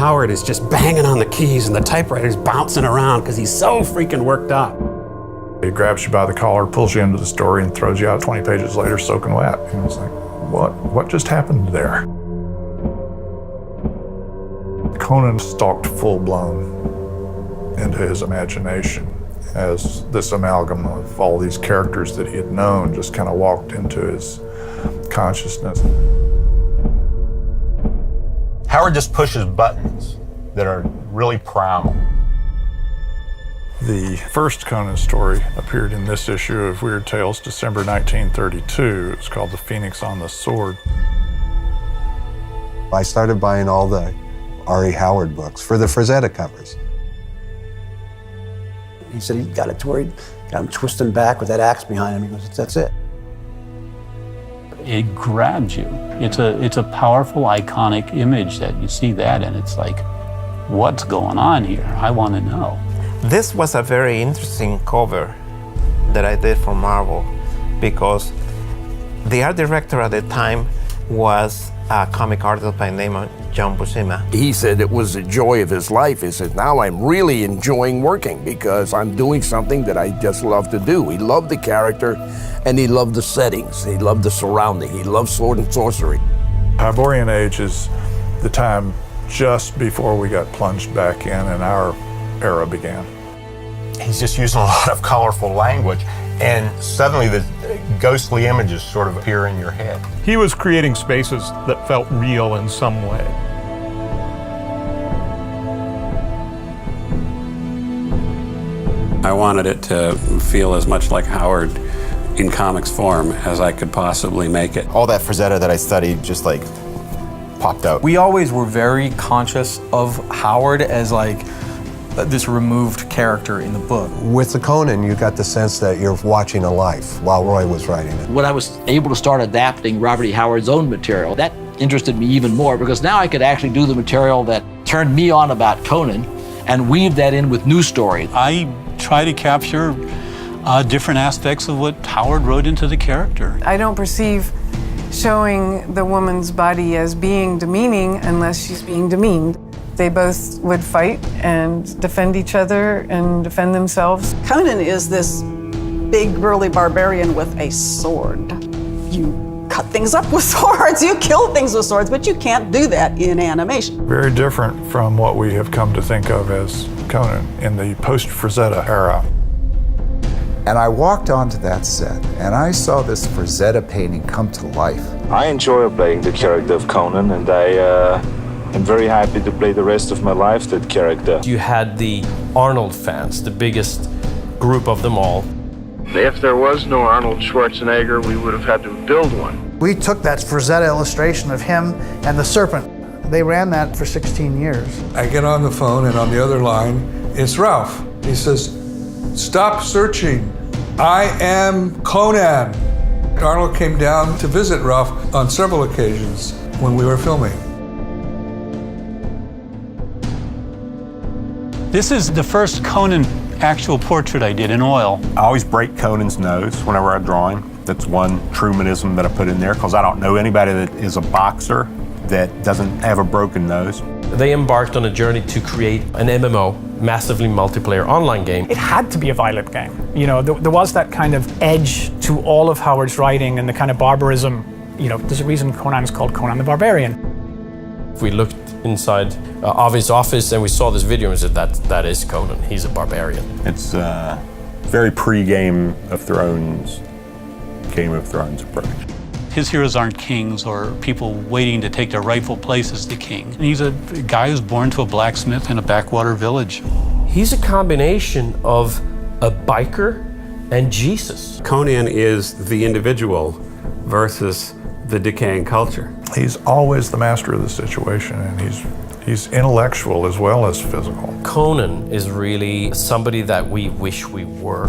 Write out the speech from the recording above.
Howard is just banging on the keys and the typewriter's bouncing around because he's so freaking worked up. He grabs you by the collar, pulls you into the story, and throws you out 20 pages later soaking wet. And it's like, what just happened there? Conan stalked full-blown into his imagination as this amalgam of all these characters that he had known just kind of walked into his consciousness. Howard just pushes buttons that are really primal. The first Conan story appeared in this issue of Weird Tales, December 1932. It was called The Phoenix on the Sword. I started buying all the R.E. Howard books for the Frazetta covers. He said he got it to where he got him twisting back with that axe behind him. He goes, that's it. It grabs you. It's a powerful, iconic image that you see that and it's like, what's going on here? I want to know. This was a very interesting cover that I did for Marvel because the art director at the time was a comic artist by the name of John Buscema. He said it was the joy of his life. He said, now I'm really enjoying working because I'm doing something that I just love to do. He loved the character and he loved the settings. He loved the surrounding. He loved sword and sorcery. Barbarian Age is the time just before we got plunged back in and our era began. He's just using a lot of colorful language, and suddenly the ghostly images sort of appear in your head. He was creating spaces that felt real in some way. I wanted it to feel as much like Howard in comics form as I could possibly make it. All that Frazetta that I studied just like popped out. We always were very conscious of Howard as like this removed character in the book. With the Conan, you got the sense that you're watching a life while Roy was writing it. When I was able to start adapting Robert E. Howard's own material, that interested me even more because now I could actually do the material that turned me on about Conan and weave that in with new stories. I try to capture different aspects of what Howard wrote into the character. I don't perceive showing the woman's body as being demeaning unless she's being demeaned. They both would fight and defend each other and defend themselves. Conan is this big, burly barbarian with a sword. You cut things up with swords, you kill things with swords, but you can't do that in animation. Very different from what we have come to think of as Conan in the post-Frazetta era. And I walked onto that set and I saw this Frazetta painting come to life. I enjoy playing the character of Conan, and I'm very happy to play the rest of my life that character. You had the Arnold fans, the biggest group of them all. If there was no Arnold Schwarzenegger, we would have had to build one. We took that Frazetta illustration of him and the serpent. They ran that for 16 years. I get on the phone, and on the other line, it's Ralph. He says, "Stop searching. I am Conan." Arnold came down to visit Ralph on several occasions when we were filming. This is the first Conan actual portrait I did in oil. I always break Conan's nose whenever I'm drawing. That's one Trumanism that I put in there because I don't know anybody that is a boxer that doesn't have a broken nose. They embarked on a journey to create an MMO, massively multiplayer online game. It had to be a violent game. You know, there was that kind of edge to all of Howard's writing and the kind of barbarism. You know, there's a reason Conan is called Conan the Barbarian. If we looked inside Avi's office and we saw this video and said, that is Conan, he's a barbarian. It's very pre-Game of Thrones approach. His heroes aren't kings or people waiting to take their rightful place as the king. And he's a guy who's born to a blacksmith in a backwater village. He's a combination of a biker and Jesus. Conan is the individual versus the decaying culture. He's always the master of the situation, and he's intellectual as well as physical. Conan is really somebody that we wish we were.